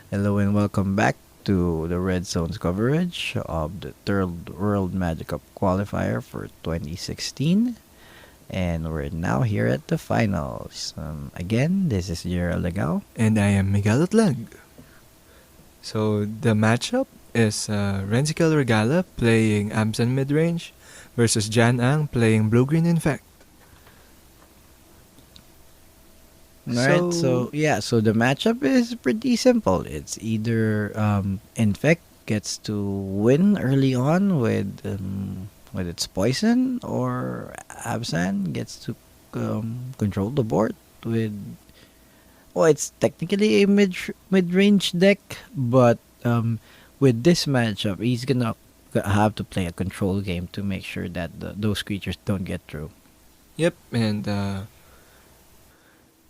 Hello and welcome back to the Red Zone's coverage of the third World Magic Cup qualifier for 2016. And we're now here at the finals. Again, this is your Legao. And I am Miguel Atlag. So the matchup is Renzikiel Regala playing Abzan Midrange versus Jan Ang playing Blue-Green Infect. Alright, so the matchup is pretty simple. It's either Infect gets to win early on with its poison, or Absan gets to control the board with. Well, it's technically a mid range deck, but with this matchup, he's gonna have to play a control game to make sure that those creatures don't get through. Yep, and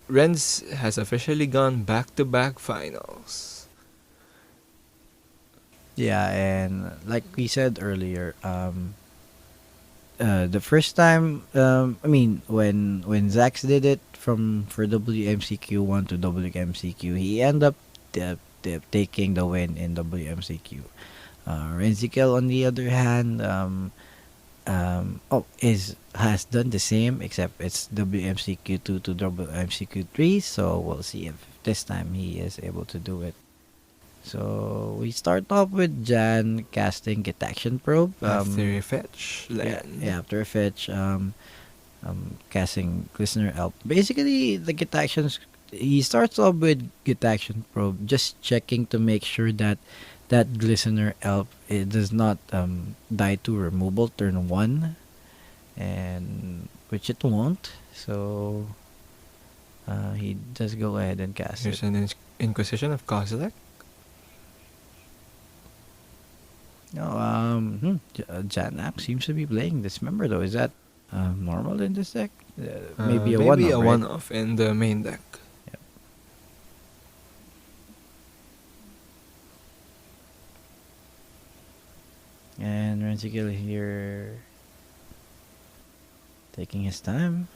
Renz has officially gone back-to-back finals. Yeah, and like we said earlier, the first time, when Zax did it for WMCQ 1 to WMCQ, he ended up taking the win in WMCQ. Renzikiel, on the other hand, is has done the same, except it's WMCQ 2 to WMCQ 3. So we'll see if this time he is able to do it. So we start off with Jan casting Detection Probe. After a fetch Yeah, land. yeah, after a fetch, casting Glistener Elf. Basically, the Getaction, he starts off with Getaction Probe, just checking to make sure that that Glistener Elf, it does not die to removal turn 1, and which it won't. So he does go ahead and cast Here's it. an Inquisition of Kozilek. No, Jan App seems to be playing Dismember though. Is that normal in this deck? Maybe a one-off, right? one-off in the main deck. Yep. And Renzikiel here taking his time.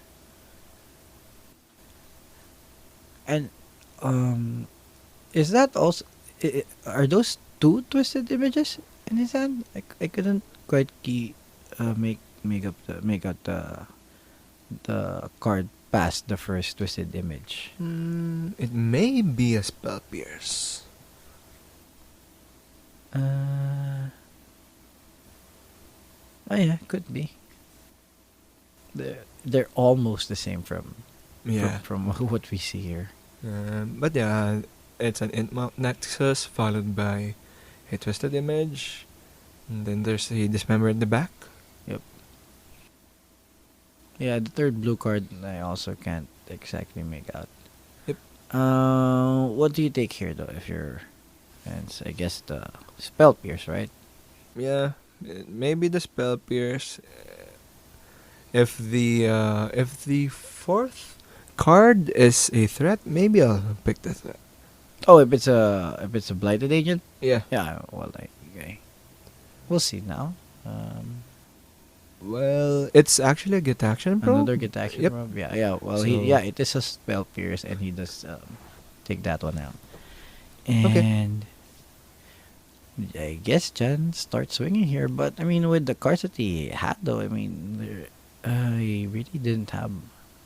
And is that also are those two twisted images in his hand? I couldn't quite make out the card past the first twisted image. It may be a Spell Pierce. Oh yeah, could be. They're almost the same from Yeah. from what we see here. But yeah, it's an Int Mount Nexus followed by a Twisted Image. And then there's a Dismember at the back. Yep. Yeah, the third blue card I also can't exactly make out. Yep. What do you take here though? If you're, and I guess the spell pierce, right? Yeah, maybe the Spell Pierce. If the fourth card is a threat, maybe I'll pick the threat. Oh, if it's a blighted agent, Yeah. yeah. Well, okay, we'll see now. Well, it's actually a Get Action Probe. Another get action. Yep. Rob. Yeah, yeah. Well, So- it is a spell pierce, and he does take that one out. Okay. And I guess Jan starts swinging here, but I mean, with the cards that he had, though, I mean, he really didn't have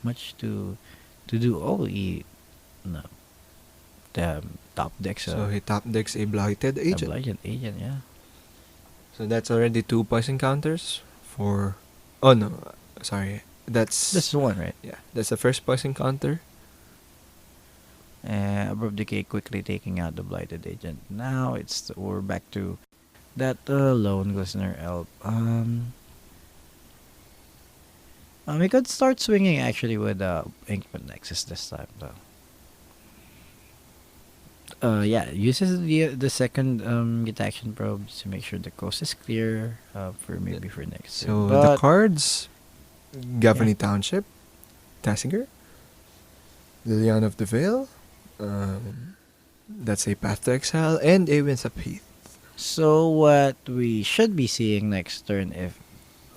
much to do. Oh, he no, the top deck. So he top decks a Blighted a Agent. blighted agent, yeah. So that's already 2 poison counters for. Oh no, sorry. This That's is one, right? yeah. That's the first poison counter. Above Decay quickly taking out the blighted agent. Now we're back to that lone glistener elf. We could start swinging actually with Inkman Nexus this time though. Yeah, uses the second get action probes to make sure the coast is clear for maybe for next So turn. the But cards: Gavany Township, Tassinger, Lilian of the Veil. That's a Path to Exile and a Winds Up Heath. so what we should be seeing next turn, if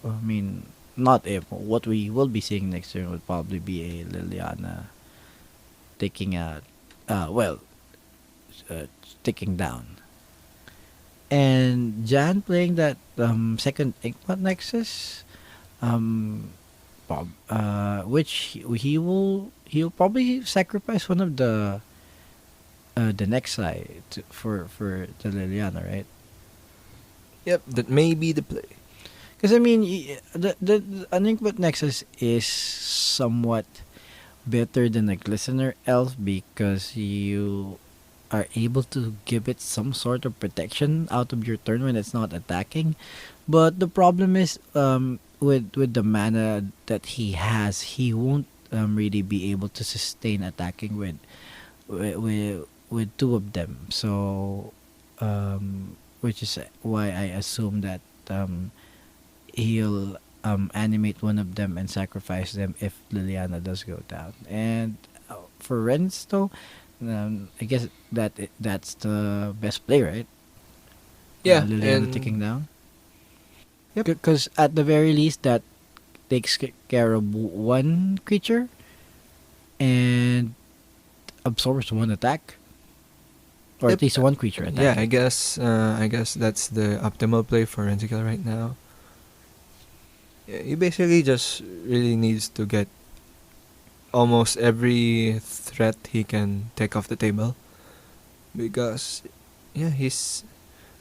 I mean not if, what we will be seeing next turn would probably be a Liliana taking out well ticking down. And Jan playing that second Inkpot Nexus, um, which he'll probably sacrifice one of the Nexi for the Liliana, right? Yep, that may be the play. Because I mean, the an Inkpot Nexus is somewhat better than a Glistener Elf because you are able to give it some sort of protection out of your turn when it's not attacking. But the problem is, with the mana that he has, he won't really be able to sustain attacking with two of them. So, which is why I assume that he'll animate one of them and sacrifice them if Liliana does go down. And for Renz though, I guess that's the best play, right? Yeah, Liliana ticking and down. yep, Because at the very least, that takes care of one creature and absorbs one attack, or at yep. least one creature Yeah, attack. I guess that's the optimal play for Renzikiel right now. Yeah, he basically just really needs to get almost every threat he can take off the table because yeah, he's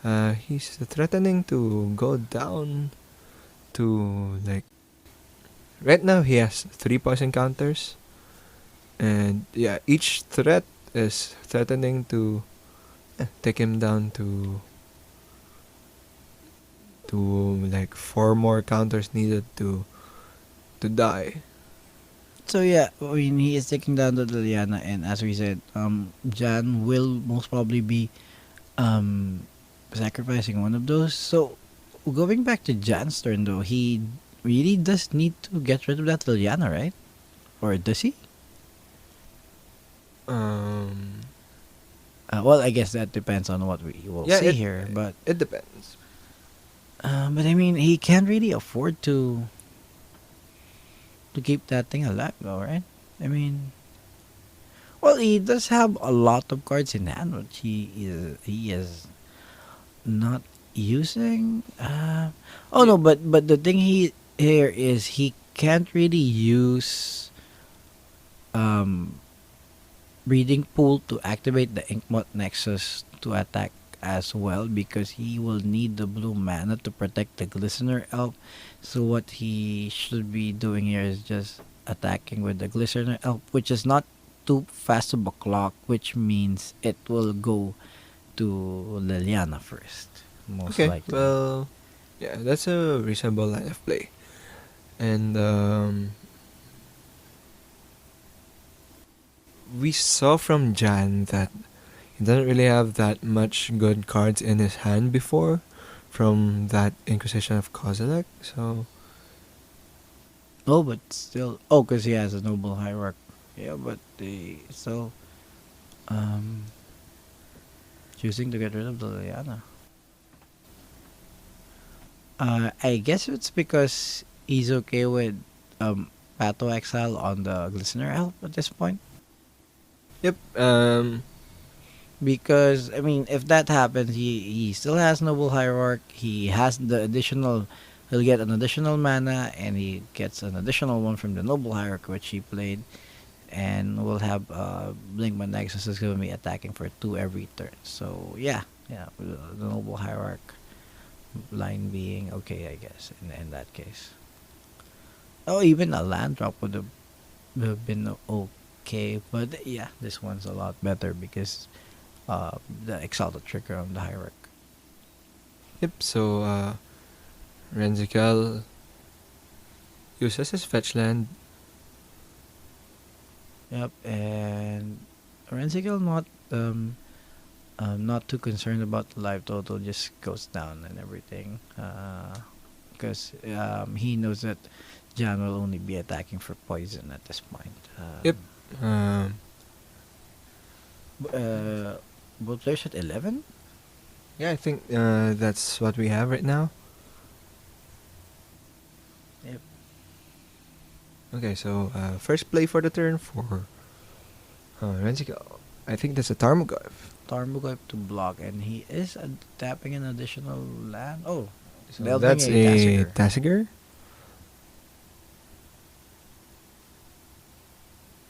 threatening to go down to like right now he has 3 poison counters, and yeah, each threat is threatening to take him down to like 4 more counters needed to die. So yeah, I mean he is taking down the Liliana, and as we said, Jan will most probably be sacrificing one of those. So going back to Jan's turn though, he really does need to get rid of that Liliana, right? Or does he? Um, Well, I guess that depends on what we will yeah, see it here, but it depends. I mean he can't really afford to keep that thing alive, though, right? I mean, well, he does have a lot of cards in hand, which he is not using. Oh Yeah, no, but the thing here is he can't really use um breeding pool to activate the Inkmot Nexus to attack as well because he will need the blue mana to protect the Glistener Elf. So what he should be doing here is just attacking with the Glistener Elf, which is not too fast of a clock, which means it will go to Liliana first, most okay, likely. well, yeah, that's a reasonable line of play. And we saw from Jan that he doesn't really have that much good cards in his hand before from that Inquisition of Kozilek. So Oh, but still, oh, because he has a noble hierarch. Yeah, but they still um choosing to get rid of the Liliana. I guess it's because he's okay with Pato Exile on the Glistener Elf at this point. yep, Because I mean, if that happens, he still has Noble Hierarch. He has the additional. He'll get an additional mana, and he gets an additional one from the Noble Hierarch, which he played, and we'll have Blinkman Nexus is going to be attacking for 2 every turn. So yeah, yeah, the Noble Hierarch line being okay, I guess, in that case. Oh, even a land drop would have been okay, but yeah, this one's a lot better because the Exalted trigger on the Hierarch. yep. So Renzikel uses his fetch land. Yep, and Renzikiel not too concerned about the life total, just goes down and everything. Because he knows that Jan will only be attacking for poison at this point. Yep. Um, Both players at 11? yeah, I think that's what we have right now. Yep. Okay, so first play for the turn for Renzikel. I think that's a Tarmogoyf. Tarmogoyf to block, and he is tapping an additional land. Oh, So delving that's a a Tasigur. Tasigur.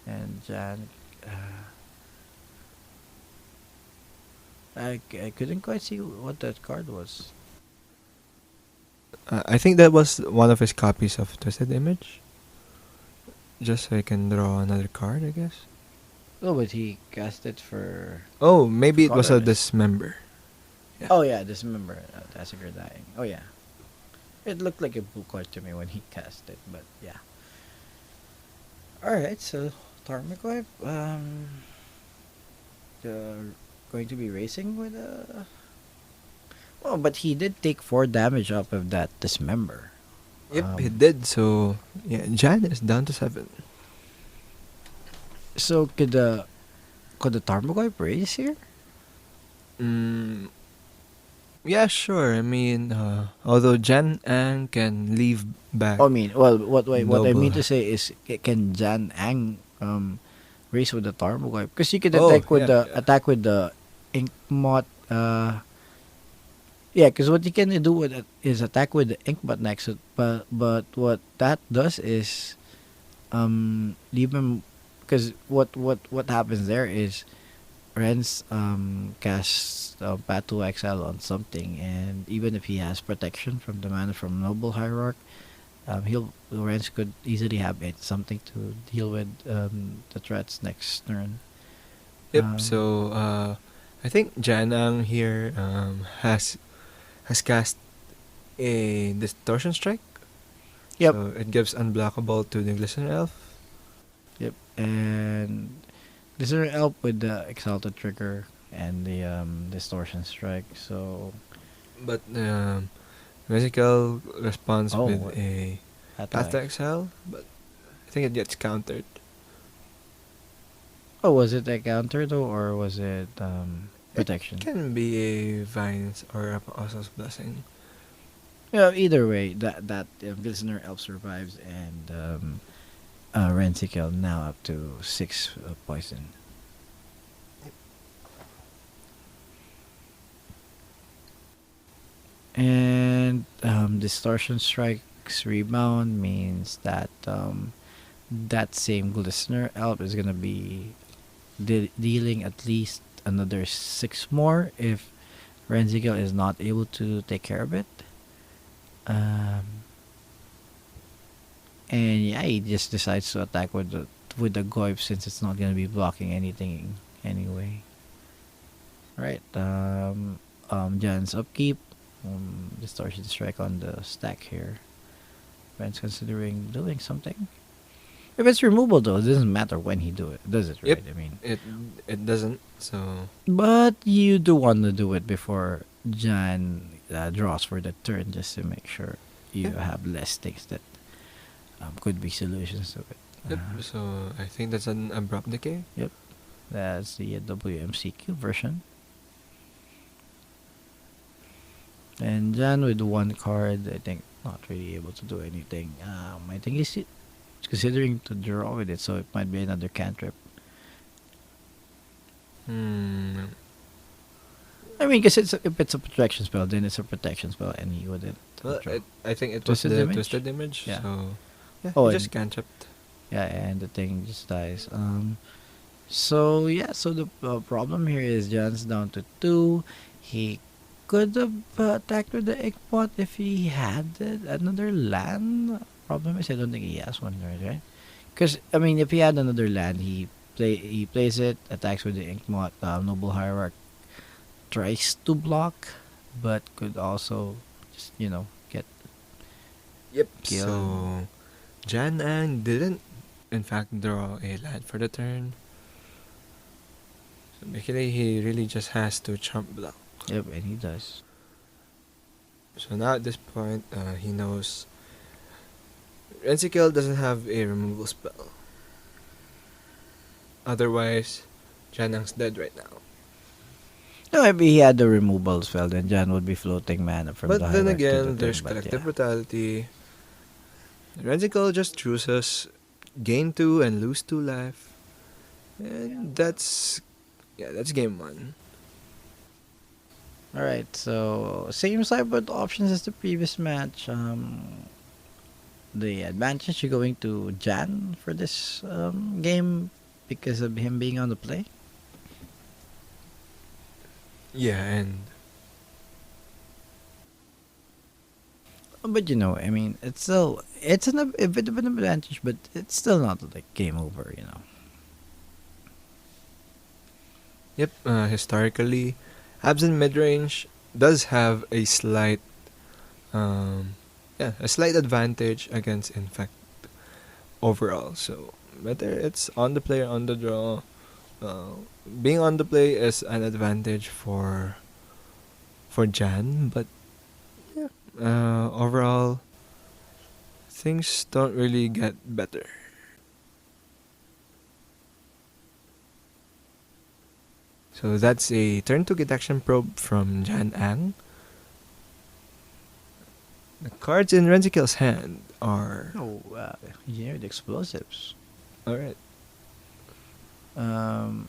And Jan, I couldn't quite see what that card was. I think that was one of his copies of Twisted Image. Just so I can draw another card, I guess. Oh, but he cast it Oh, for maybe it was a colorless. dismember. Yeah. Oh yeah, dismember Tasigur dying. Oh yeah, it looked like a blue card to me when he cast it, but yeah. All right, so Tarmogoyf, going to be racing with a. Oh, but he did take 4 damage off of that dismember. Yep, he did. So yeah, Jan is down to 7. So could the Tarmogoyf race here? Mm, yeah, sure. I mean, although Jan Ang can leave back Oh, I mean, well, what I Noble. mean to say is, can Jan Ang race with the Tarmogoyf? Because you could Oh, yeah, yeah. attack with the Inkmot. Yeah, because what you can do with it is attack with the Inkmot next. But what that does is leave him, because what happens there is Renz casts Patu Exile on something, and even if he has protection from the mana from Noble Hierarch, Renz could easily have something to deal with the threats next turn. Yep. Um, So I think Jan Ang here has cast a Distortion Strike. yep, So it gives unblockable to the Glistener Elf. yep, and this is help with the Exalted Trigger and the Distortion Strike. So But Renzikiel responds oh, with a Path to attack. Exile, but I think it gets countered. Oh, was it a counter though, or was it It protection? can be a Vines or a Apostle's Blessing. Yeah, either way, that Glistener Elf survives, and Renzikiel now up to 6 poison. And Distortion Strike's rebound means that that same Glistener Elf is gonna be dealing at least another 6 more if Renzikiel is not able to take care of it. Um, and yeah, he just decides to attack with the Goyf since it's not gonna be blocking anything anyway. Right. Jan's upkeep. Distortion strike on the stack here. Ben's considering doing something. If it's removable though, it doesn't matter when he does it, Yep, right? I mean, it doesn't. So but you do want to do it before Jan draws for the turn, just to make sure you yeah, have less things that could be solutions to it. yep. So I think that's an Abrupt Decay. Yep, that's the WMCQ version. And Jan with 1 card, I think not really able to do anything. I think he's considering to draw with it, so it might be another cantrip. Hmm. I mean, because if it's a protection spell, then it's a protection spell, and he wouldn't Well, draw. I think it was Twisted the Image? Twisted Image. Yeah. So yeah, Oh, he and just cantripped. yeah, and the thing just dies. So yeah, so the problem here is Jan's down to 2. He could have attacked with the Inkpot if he had another land. Problem is, I don't think he has one, right? Because I mean, if he had another land, he plays it, attacks with the Inkmot. Noble Hierarch tries to block, but could also just get Yep. killed. So Jan Ang didn't, in fact, draw a land for the turn. So basically, he really just has to chump block. Yep, and he does. So now at this point, he knows Renzikiel doesn't have a removal spell. Otherwise, Janang's dead right now. No, if he had the removal spell, then Jan would be floating mana from the But then Hierarch to the again, turn. there's But Collective yeah, Brutality. Renzikiel just chooses gain 2 and lose 2 life. And that's game 1. All right, so same sideboard options as the previous match. The advantage you're going to Jan for this game because of him being on the play. Yeah, and But I mean, it's a bit of an advantage, but it's still not like game over. yep, historically, Abzan midrange does have um, a slight advantage against Infect overall. So whether it's on the play or on the draw, being on the play is an advantage for Jan, but yeah, overall things don't really get better. So that's a turn to get action probe from Jan Ang. The cards in Renzikiel's hand are Oh, engineered explosives. alright. Um,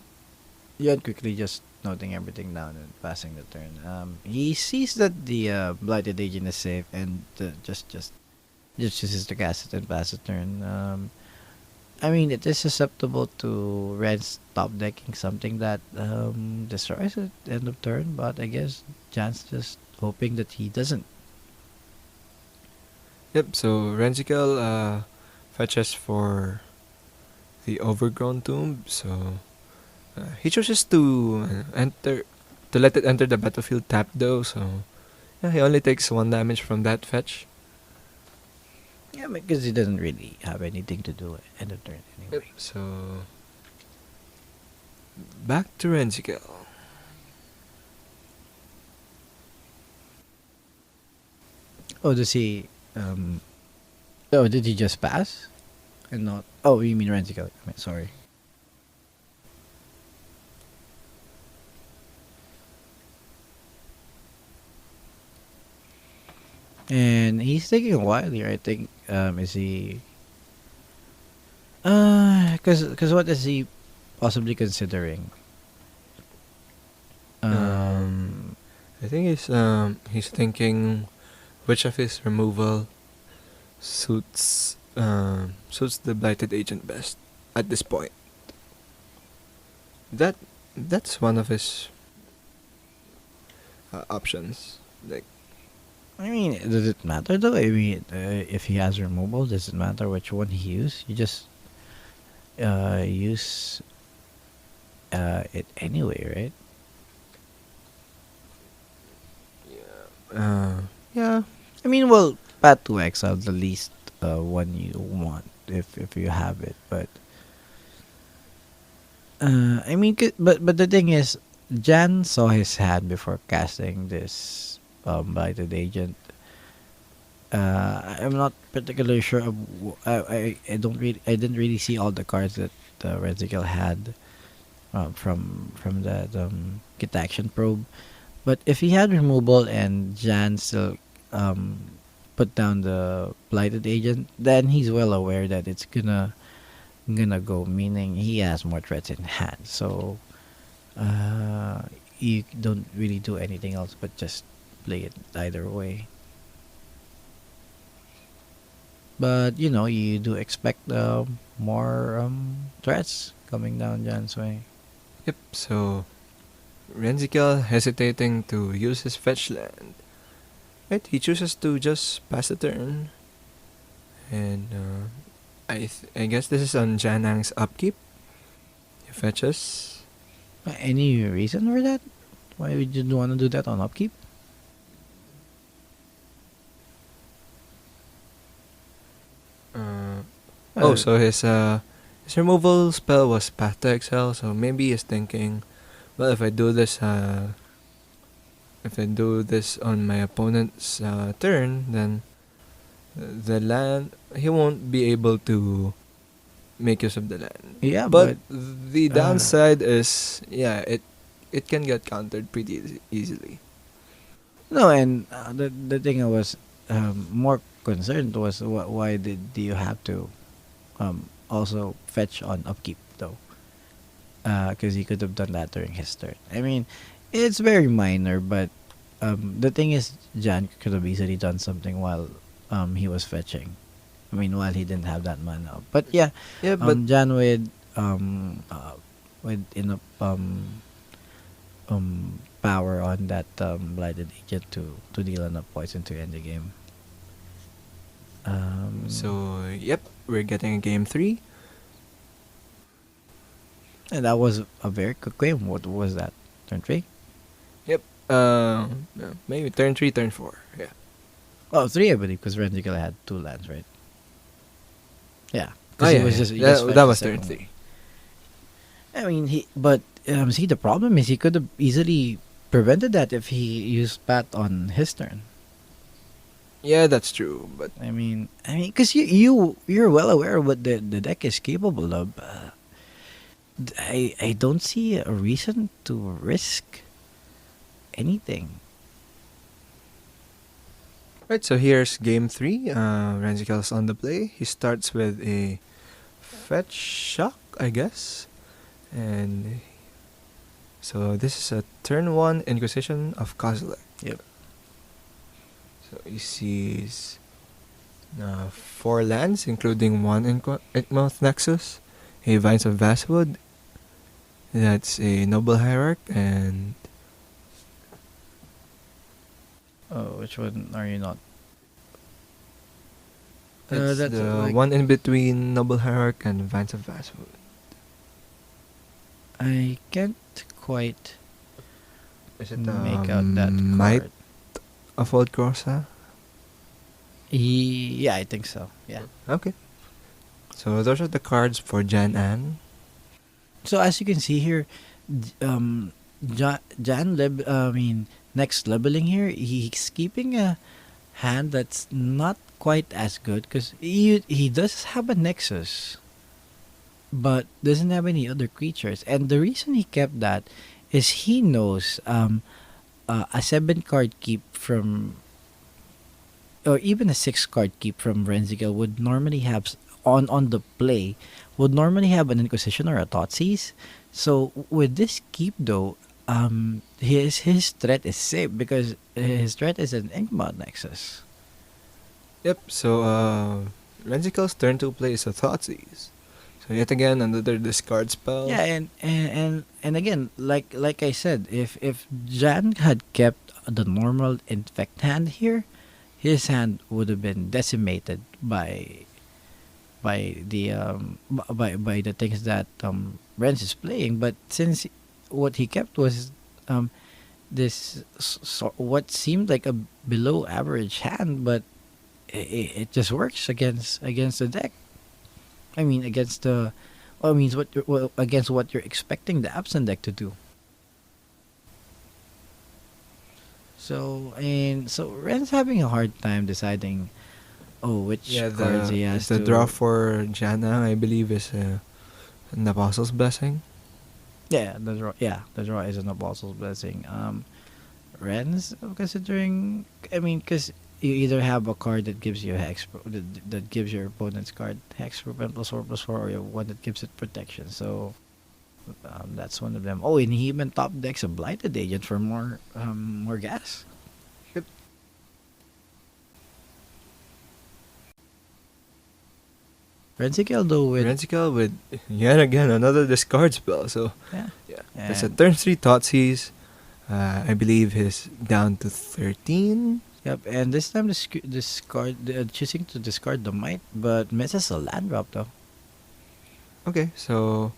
Yun quickly just noting everything down and passing the turn. He sees that the blighted agent is safe and just chooses to cast it and pass the turn. I mean, it is susceptible to Red's top decking something that destroys it at the end of turn, but I guess Jan's just hoping that he doesn't. Yep. So Renzikiel fetches for the overgrown tomb. So he chooses to enter to let it enter the battlefield tapped though. So yeah, he only takes 1 damage from that fetch. Yeah, because he doesn't really have anything to do at end of turn Yep. anyway. So back to Renzikiel. Oh, does he? Oh, did he just pass? And not? Oh, you mean Renzikiel? I mean, sorry. And he's taking a while here. I think. Is he? Cause what is he possibly considering? Um, I think he's thinking which of his removal suits the blighted agent best at this point. That's one of his options. Like I mean, does it matter though? I mean, if he has removal, does it matter which one he use? You just use it anyway, right? yeah, I mean, well, Path to Exile the least one you want if you have it, but I mean, but the thing is, Jan saw his hand before casting this blighted agent. I'm not particularly sure. I don't really I didn't really see all the cards that Renzikiel had from that get action probe. But if he had removal and Jan still put down the blighted agent, then he's well aware that it's gonna go. Meaning he has more threats in hand. So you don't really do anything else but just play it either way. But you do expect more threats coming down Jan's way. yep. So Renzikiel hesitating to use his fetch land. Right, he chooses to just pass the turn, and I guess this is on Janang's upkeep. He fetches. Any reason for that? Why would you want to do that on upkeep? Uh, oh, Uh, so his removal spell was Path to Exile, so maybe he's thinking, well, if I do this on my opponent's turn, then the land he won't be able to make use of the land. yeah, But but the uh, downside is, yeah, it can get countered pretty easily. no, and the thing I was more concerned was why did you have to also fetch on upkeep though? Because he could have done that during his turn. I mean, it's very minor, but the thing is, Jan could have easily done something while he was fetching. I mean, while he didn't have that mana. But yeah, Yeah, but Jan with enough power on that blighted agent to deal enough poison to end the game. so yep, we're getting a game 3. And that was a very quick game. What was that? Turn three? Yep. Yeah, maybe turn 3, turn 4. Yeah. Oh, three, I believe, because Renzikiel had two lands, right? Yeah, Oh because yeah, he yeah. just That fetched the was turn second one. 3. I mean, see, the problem is he could have easily prevented that if he used Pat on his turn. Yeah, that's true. But Because you're well aware of what the deck is capable of. I don't see a reason to risk anything. right, so here's game 3. Renzikel's on the play. He starts with a fetch shock, I guess, and so this is a turn 1 Inquisition of Kozilek. Yep. So he sees 4 lands, including one Inkmoth Nexus, a Vines of Vastwood, that's a Noble Hierarch, and Oh, which one are you not? it's That's the like one in between Noble Hierarch and Vines of Vastwood. I can't quite Is it make out that Might card. of Old Corsa? Yeah, I think so. Yeah. Okay. So those are the cards for Jan Ann. So as you can see here, next leveling here, he's keeping a hand that's not quite as good because he does have a Nexus, but doesn't have any other creatures. And the reason he kept that is he knows a 7 card keep from, or even a 6 card keep from Renzikiel would normally have on the play would normally have an Inquisition or a Thoughtseize. So with this keep though, his threat is safe because his threat is an Inkmoth Nexus. Yep, so Renzikel's turn to play is a Thoughtseize. So yet again another discard spell. Yeah, and again, like I said, if Jan had kept the normal Infect hand here, his hand would have been decimated by the things that Renz is playing. But since what he kept was what seemed like a below average hand, but it just works against the deck. I mean, against the, I mean, against what you're expecting the Abzan deck to do. So Ren's having a hard time deciding, which Yeah, cards he has the to draw for Jana, I believe, is an Apostle's Blessing. Yeah, the draw is an Apostle's Blessing. Ren's considering, I mean, because you either have a card that gives you that gives your opponent's card hex prevent +4/+4, or you have one that gives it protection. So that's one of them. Oh, and he even top decks a blighted agent for more gas. Yep. Renzikiel though with Renzikel with yet again another discard spell. So yeah. yeah, it's a And turn 3 Thoughtseize. I believe he's down to 13. yep, and this time choosing to discard the might, but misses a land drop though. Okay, so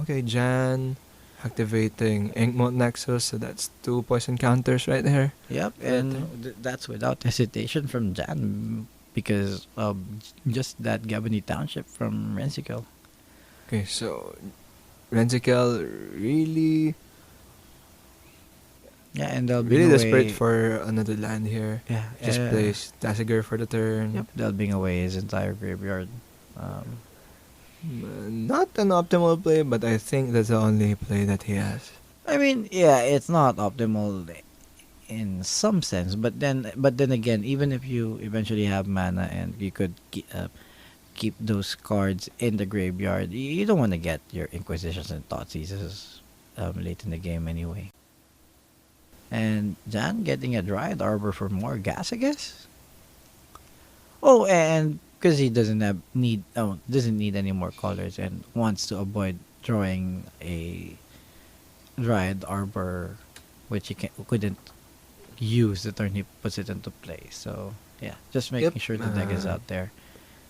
okay, Jan activating Inkmoth Nexus, so that's 2 poison counters right there. Yep, and that's without hesitation from Jan because of just that Gabony Township from Renzikiel. Okay, so Renzikel really Yeah, and they'll really bring desperate away. for another land here. Yeah, Just plays Tasigur for the turn. Yep, they'll bring away his entire graveyard. Not an optimal play, but I think that's the only play that he has. I mean, yeah, it's not optimal in some sense, but then again, even if you eventually have mana and you could keep those cards in the graveyard, you don't want to get your Inquisitions and Thoughtseizes late in the game anyway. And Jan getting a Dryad Arbor for more gas, I guess. Oh, and because he doesn't need any more colors and wants to avoid drawing a Dryad Arbor, which he couldn't use the turn he puts it into play. So yeah, just Yep. making sure the deck is out there.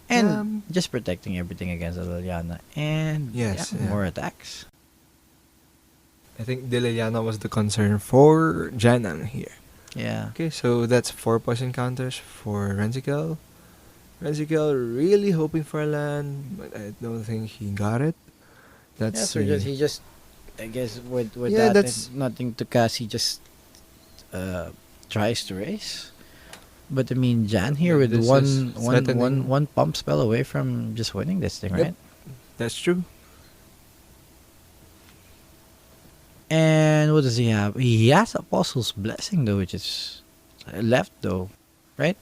Yeah. And just protecting everything against the Liliana. And yeah, Yes. Yeah. more attacks. I think Liliana was the concern for Janang here. Yeah. Okay, so that's 4 poison counters for Renzikiel. Renzikiel really hoping for a land, but I don't think he got it. Yeah, That's so he just I guess with Yeah, that that's- and nothing to cast, he just tries to race. But I mean, Jan here with This is threatening. one pump spell away from just winning this thing, Yep. right? That's true. And what does he have? He has Apostle's Blessing though, which is left though, right?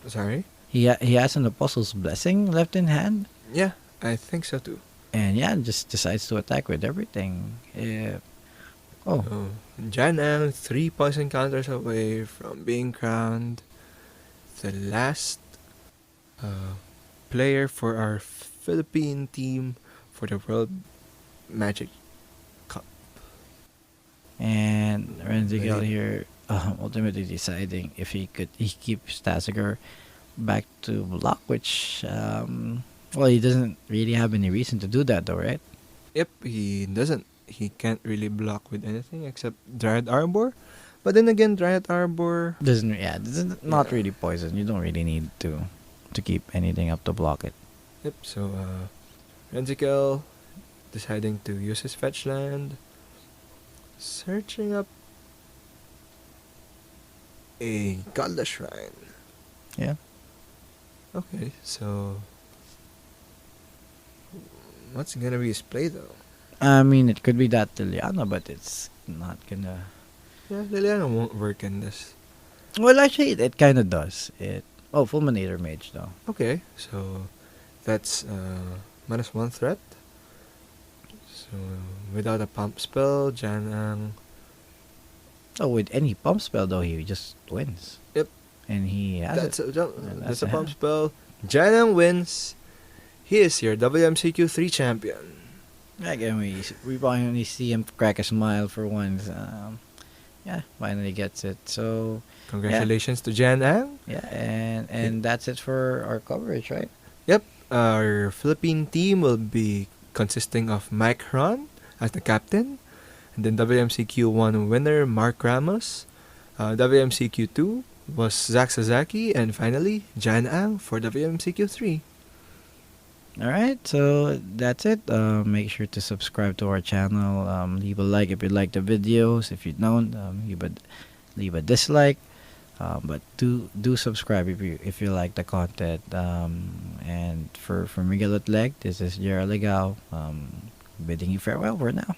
Sorry. He has an Apostle's Blessing left in hand, Yeah, I think so too. and yeah, just decides to attack with everything. Oh, So, Janang 3 poison counters away from being crowned the last player for our Philippine team for the World Magic Cup. and Renzikiel Right. here ultimately deciding if he keeps Tassiger back to block, which well, he doesn't really have any reason to do that though, right? Yep, he doesn't. He can't really block with anything except Dryad Arbor. But then again, Dryad Arbor. This is not Yeah. really poison. You don't really need to keep anything up to block it. Yep, so Renzikiel deciding to use his fetch land. Searching up a Godless Shrine. Yeah. Okay, so what's gonna be his play though? I mean, it could be that Liliana, but it's not gonna. Yeah, Liliana won't work in this. Well, actually, it kind of does. Fulminator Mage though. Okay, so that's -1 threat. So without a pump spell, Janang. Oh, with any pump spell though, he just wins. Yep. And he has That's it. that's a pump spell. Janang wins. He is your WMCQ 3 champion. Again, we finally see him crack a smile for once. Yeah, finally gets it. So Congratulations to Janang. yeah, and that's it for our coverage, right? Yep, our Philippine team will be consisting of Mike Ron as the captain, and then WMCQ 1 winner Mark Ramos. WMCQ 2 was Zach Sasaki, and finally Jan Ang for WMCQ 3. All right, so that's it. Make sure to subscribe to our channel. Leave a like if you like the videos. If you don't, leave a dislike. But do subscribe if you like the content. And for Miguel at Leg, this is Gerald Legao. Bidding you farewell for now.